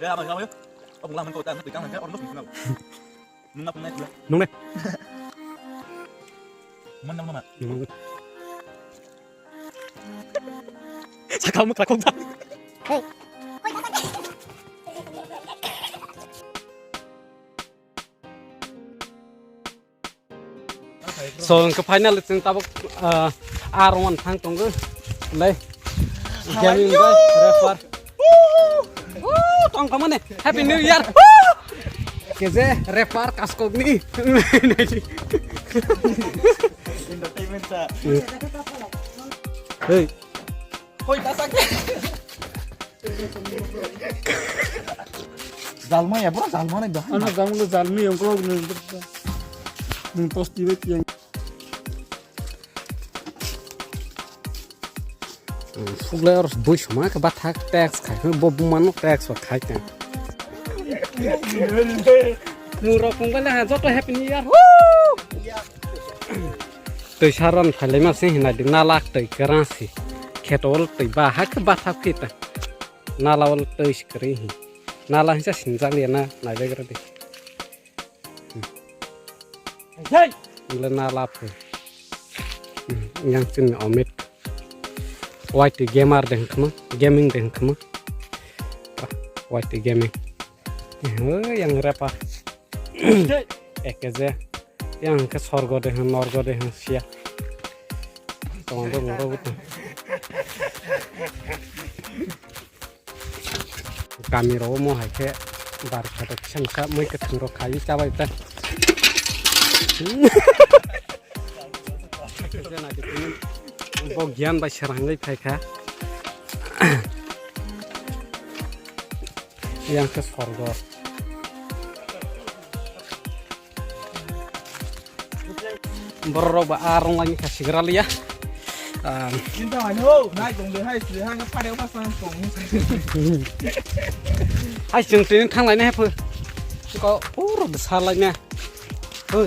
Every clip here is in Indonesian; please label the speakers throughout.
Speaker 1: Ya, mà sao ấy? Ông làm mình tôi ta nó tự căng cái ông nó bị nào? Nó này chưa?
Speaker 2: Đúng đấy.
Speaker 1: Mình đâu mà.
Speaker 2: 잠깐만 나 공사. So cái final chúng ta R1 thang tung cái đây gaming guys refer tong kamu nih Happy New Year cái gì refer kaskog nih
Speaker 1: Entertainment sa.
Speaker 2: hey
Speaker 1: Hoy, tasak. Zalma ya, bro, Zalma nih dah.
Speaker 2: ano kamu lu zalmi yang kau nung tos diwet yang Fugle harus bush mana ke batak tax kai bob mano tax wa kai kan murah pun lah joto Happy New Year tôi saran phale ma se hina ding nalak tôi kerasi khetol tôi ba hak batak kita nalawal tôi skri nala hisa sinjang liana nai begra de hey le nala phe yang tin omit white gamer deng kama gaming deng kama white gaming yang repa ekeze yang ke sorgo deh norgo deh sia tondo moro buta kami romo hai ke bar kata kisa moi ke thangro khai chabai ta Bogian ba serangai phaika yang ke sorgo borro ba arong lagi kasih geral ya
Speaker 1: Kita hanya naik dong deh, hai ngapa deh pasang dong.
Speaker 2: hai jeng tin thang lại nè phư có puro besar lại nè phư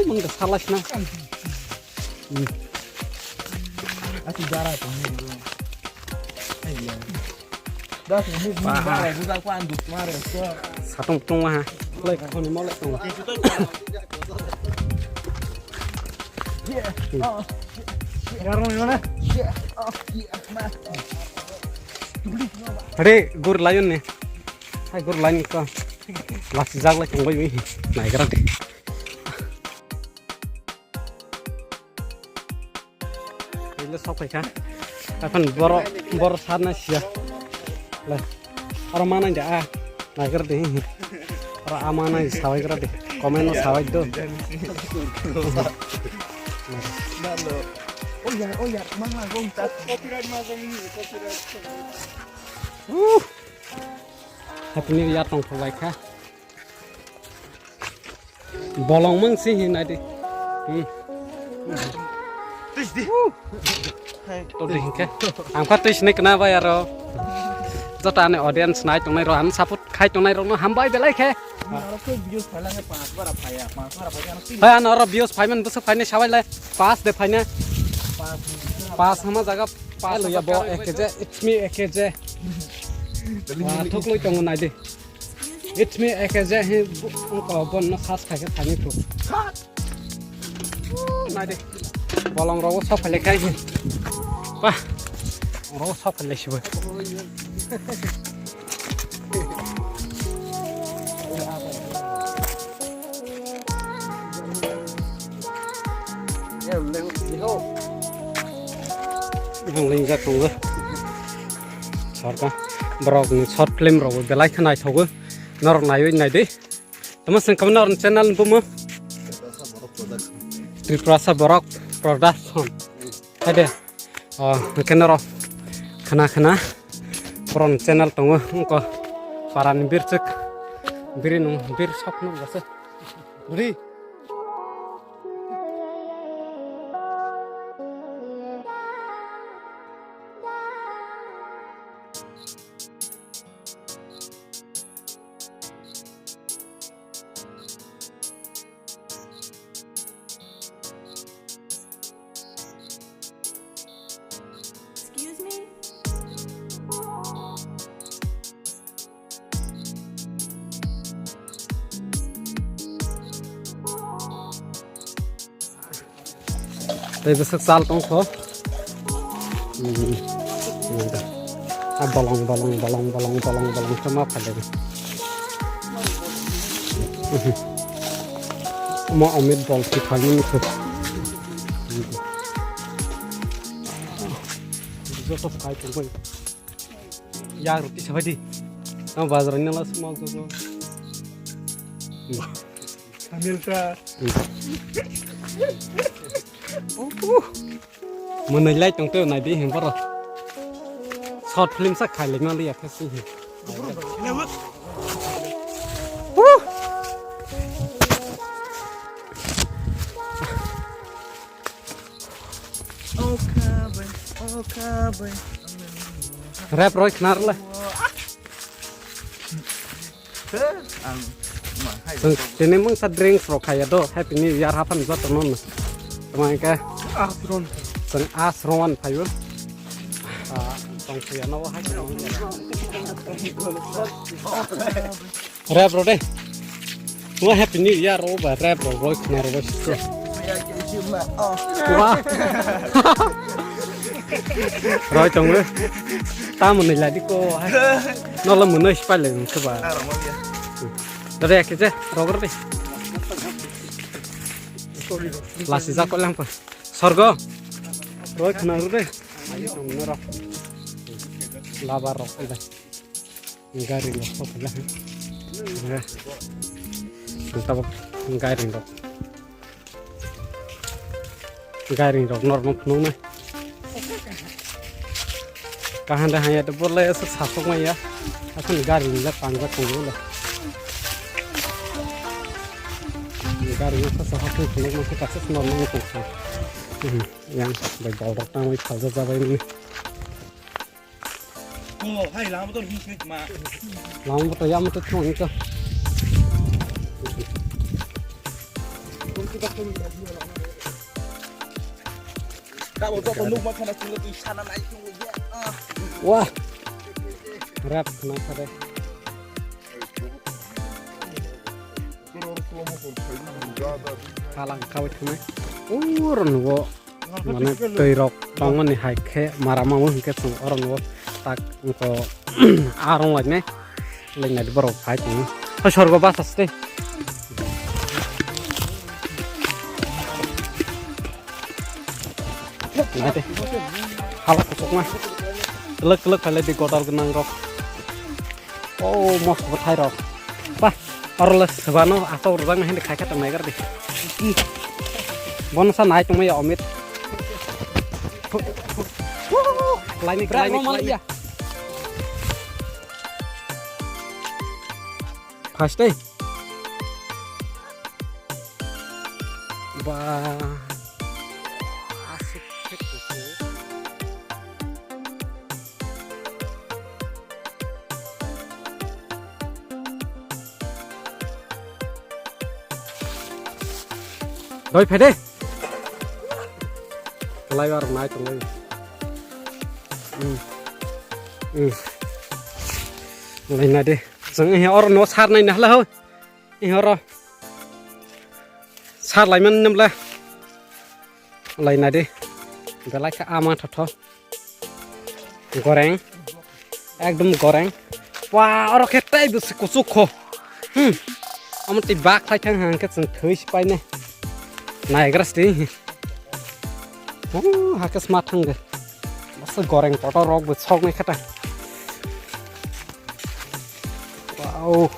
Speaker 2: mong besar lại nè
Speaker 1: Asih jarah tuh. Iya. Dah sini marah, bukan aku anduk marah.
Speaker 2: satu tung ha lek kon mau lek tung
Speaker 1: Garong mana?
Speaker 2: Hare gur layon ne hai gur lain ko las jag la chong bai nai gara de ile sok kai ka akan bor sarna sia la ara mana ja nai gara de ara amana sawai gara de komen sawai do
Speaker 1: Dalo. Oh ya, mana gontat. Copyright masang ini, copyright.
Speaker 2: Happy New Year tong thoi kha bolong mang si hin ai di
Speaker 1: Tis di.
Speaker 2: to ding ke am kha tis nik na ba yaro jota ne audience nai tong nai ro an saput khai tong nai ro no hambai belai khe
Speaker 1: Mana aku views falangnya 5 bar apa ya? 5 bar apa ya?
Speaker 2: hai an ro views phaiman bus phaine sabai lai pass de phaine pass hama jaga pass lo ya bo ekje it's me ekje thok loi tong nai de it's me ekje he ko bon no khas kha ke thani to nai de bolong ro so phale khai pa ro so phale shibo yang lain jat tunggu sarka brog ni short film ro belai khanai thogu nor nayo nai de tamasang kamnor channel bumo Triprasa Borok Production ade kenero khana pron channel tongo ko paran birchek birinu bir sokno gase duri
Speaker 3: Excuse me?
Speaker 2: đây besok sal tong kho balong sama apa lagi mau omit bol kita ini tuh besok kayak tuh ya roti siapa di nah bazarnya lah semua tuh
Speaker 1: sambil ke
Speaker 2: menilai trong tuh này đi hình bao rồi short film sắc khai lên nó đi à cái gì rap rồi knar lah ini mung sadring pro kaya do happy new year hapan zat non teman ke sang asron payu tong sia no ha rap rồi đây mua happy new year over rap rồi knar rồi wah rồi chồng ơi ta một này là đi cô nó là một nơi phải lên các bạn đây cái gì rồi đi là gì ra con làm phải sorgo rồi khăn rồi đây nó rồi là bà rồi đây gari nó không phải là kita gari rồi nó này kahan dah hanya tu boleh sesasok mah ya akan garing lah pangkat tunggu lah garing sesasok tunggu masih kasih normal tunggu yang baik bawa tang baik kau jaga baik ni
Speaker 1: hai lama tu hidup mah
Speaker 2: lama betul ya betul tu itu
Speaker 1: kamu tu penuh makan aku tu sana naik tu ya
Speaker 2: wah rap kenapa deh kalang kau itu mah orang wo mana terok tangan ni hai ke marah mau ke orang wo tak engkau arong lagi nih lagi nanti baru hai tu oh sorgo basas deh nanti halak kusuk mah kelek kali di kotor genang rok oh mau berthai rok wah orles sebano atau orang yang dikaikat sama ikan deh bonus naik cuma ya omit lain ya pasti wah rồi phải đi lấy vào nãy trong đây lấy này đi giống như orang nó sát này nè là thôi orang sát lại mình nằm lại lấy này đi cái lấy cái ama thật thôi goreng ekdom goreng wah orang kita itu suku amat tibak thay thang hàng cái sừng thơi spy này này cái gì cái smart thằng kìa nó goreng tao rong với song này khách à wow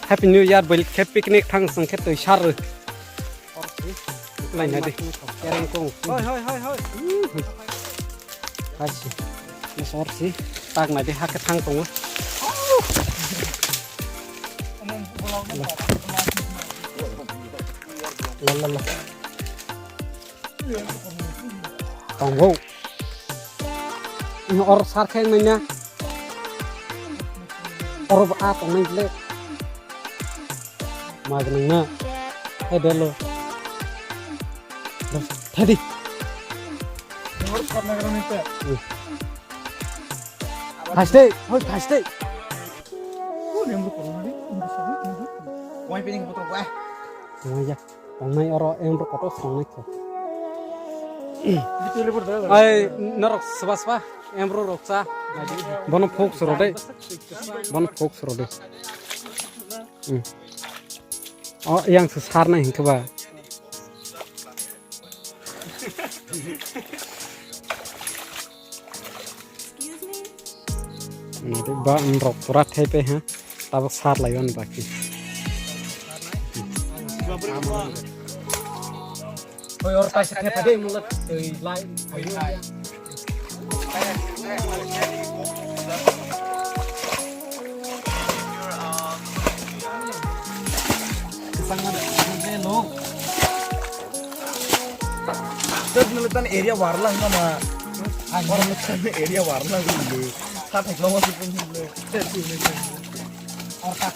Speaker 2: happy new year beli ke picnic thang sang khách tới sar rồi này này đi goreng kong hoi hai gì nó sor gì tag này đi hai cái thang kong la tunggu ini orang sarkai nanya orang apa nang lek magnangna dulu tadi pasti Wah, pilih foto gua. Oh ya, orang orang yang berfoto senang itu. Ai narok sebas embro roksa bono folk sorode oh yang sesar na hingke ba nanti ba rok turat hepe ha tabak sar layon baki oi or ta sakhe pade mulat lai ayo
Speaker 1: Terus neletan area warlang sama orang neletan area warlang dulu. Sampai kalau masuk pun dulu.
Speaker 2: otak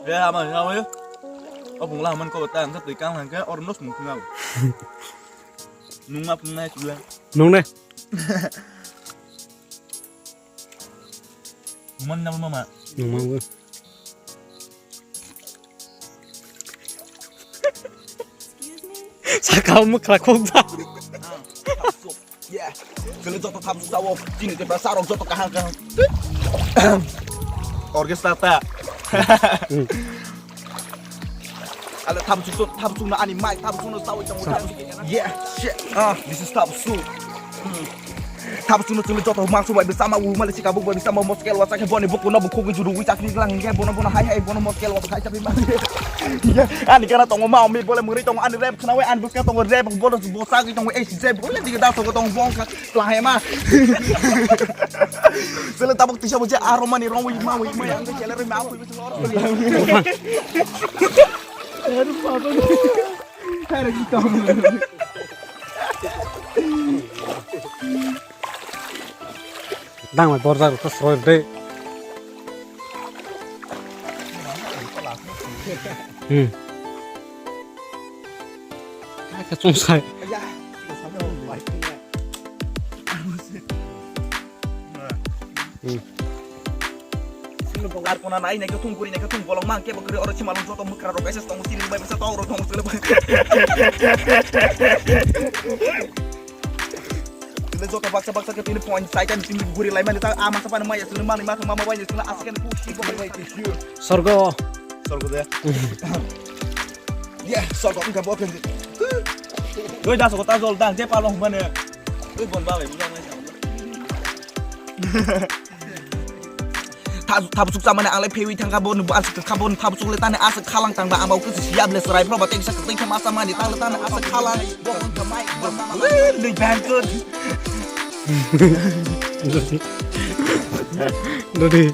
Speaker 1: Ya mà sao ấy? Ông cũng làm ăn có tạm sắp tới căng hàng cái ornos một ngầu. Nung map ngay chưa?
Speaker 2: nung deh
Speaker 1: Cuman nama mama.
Speaker 2: nung mau gue sakau mekrak kongsa
Speaker 1: Yeah. Kalau jatuh tamu tahu, ini kita sarong jatuh kahang kahang. Orkestra ta. Ala tamu sudah ani mic tamu sudah tahu yang yeah, shit. This is tamu su. Tamu sudah cuma jatuh masuk bersama Malaysia kabuk bersama Moskel wasak hebon buku na buku juru wicak ni lang ya bona hai bona Moskel wasak hai tapi mah. Ya, ani kana tong mau mi boleh mengeri tong ani rap kana we ani buka tong rap bona bosa ki tong HZ boleh tiga dah tong bong ka lah mah. Sele tabuk tisha boja aroma ni ronwi mau yang ke celer mau aku itu loro. Aduh apa ni? Hari kita.
Speaker 2: dang mai borjar ko sroy de ka chung sai
Speaker 1: Ya. Sino pengar puna naik naik tung bolong mangke bakri orang cuma long joto mukra roka ses tong sini bay bisa tau tong sele. Sele joto baksa ke tini point sai kan tini guri lai mali ta ama sa pana maya sele mali ma mama bay sele asikan ku shi ko bay ke hiu.
Speaker 2: sorgo
Speaker 1: Sorgo deh. Ya, sorgo enggak boken. Gue dah sorgo ta zol dang je palong mana. Gue bon ba bay bukan ngai. Tabuk sama na alai pewi tang kabon bu asik kabon tabuk letan asik kalang tang ba amau ke siap le serai proba tek sak ting sama sama di tang letan asik kalang bong ke mai le bangkut
Speaker 2: dodi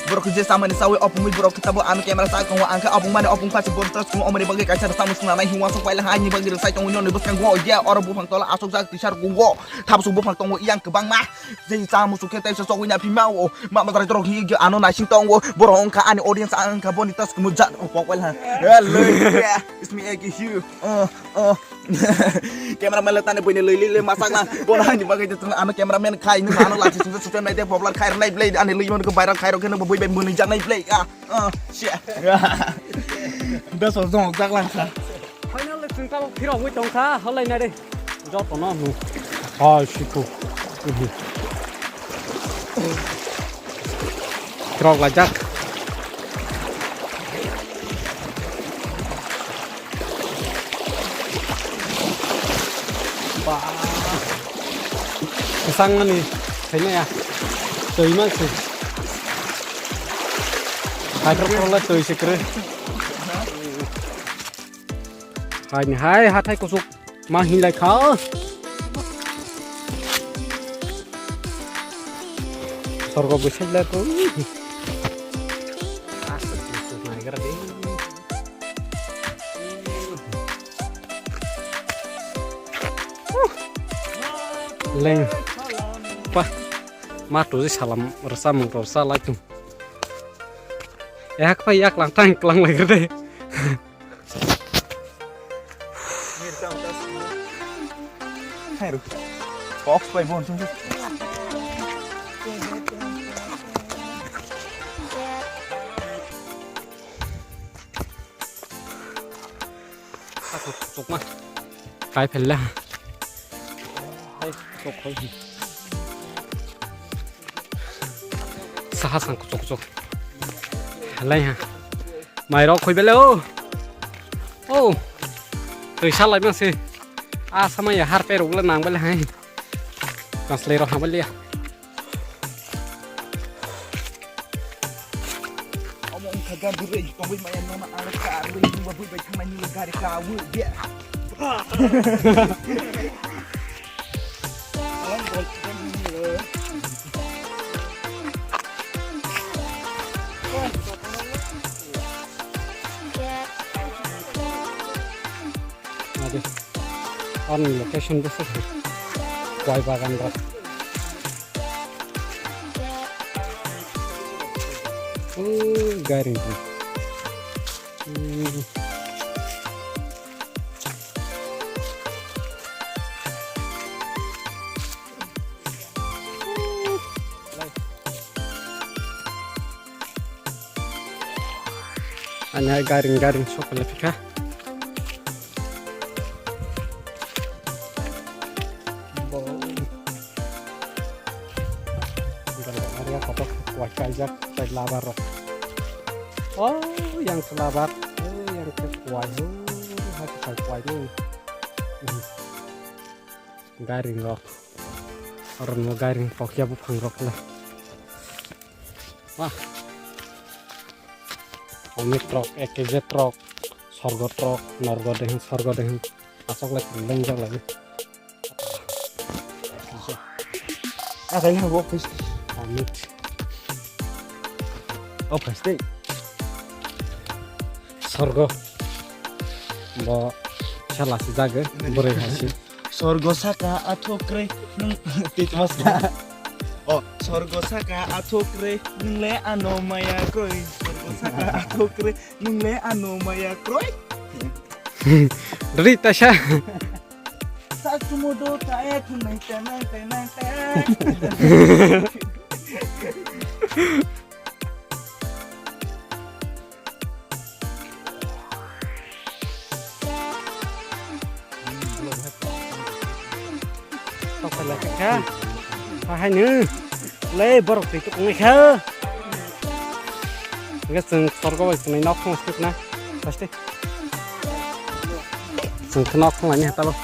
Speaker 1: bro kerja sama ni sawe opung bro kita bu anu kamera sa kong angka opung mana opung pas bon terus kong omre bagi kacar tamu suna nai hiwa so paila hanyi bagi sai tong nyon bus kan go ya ora bu phang tola asok sak tisar go tabuk bu phang tong yang ke bang mah jadi tamu suke tai so nya pi mau ma ma tara trok hi anu na sing tong bro angka ani audience angka bonitas kemujat opok wel ha hello yeah it's me Egi Hugh kameraman letan punya lele masak na bon hanyi bagi anu kameraman kai ni anu lagi susun nai dia popular kai nai play ani limo ke viral kai ro ke boy ben mun jang nai play shit dah so zong jak lang sa
Speaker 2: final le chung ta phiro hui tong kha holai na de jo to no nu ha shiku krok la jak ba sang ni thấy này à tới mà sih hai trâu là tới sih kere hai hat hai kusuk mahin lại khá sorgo besar lah tu asal kusuk naik kerja leng pa matu sih salam resam rosa lagi yak pa yak lang tang klang lagi deh
Speaker 1: Hai rồi. Box bay bon xuống chứ.
Speaker 2: Cục mà cái phải là đây cục thôi sao sang cục lấy ha mày đó khui bé lâu ô từ sao lại mà xí sao mà har pe rụng lên nàng bé hay còn lấy rồi hả bé lia
Speaker 1: Omong kagak beri, kau beri main nama anak kau beri dua beri baik main negara kau dia.
Speaker 2: Ada on location besok kuai bagan rat garing tuh hanya garing-garing sok lebih kah kajak saya labar oh yang selabar yang kekuai hati saya kuai ini garing rock orang mau garing pokoknya bukan rock lah wah omik truk ekj truk sorgo truk norgo dengan asok lagi lenjak lagi
Speaker 1: Ada yang bawa fish.
Speaker 2: omik
Speaker 1: Oh pasti.
Speaker 2: sorgo bo salah sejaga boleh hasil
Speaker 1: Sorgo saka atokre nung mas. Oh sorgo saka atokre nung le ano maya kroy. Sorgo saka atokre nung le ano maya kroy.
Speaker 2: dari tasha
Speaker 1: Satu modo tae tunai tenang.
Speaker 2: không phải là cái khác hai nữa lấy bờ thì tụi người khác cái sừng sorgo vậy này nó không sức nè phải chứ sừng nó không là như thế đâu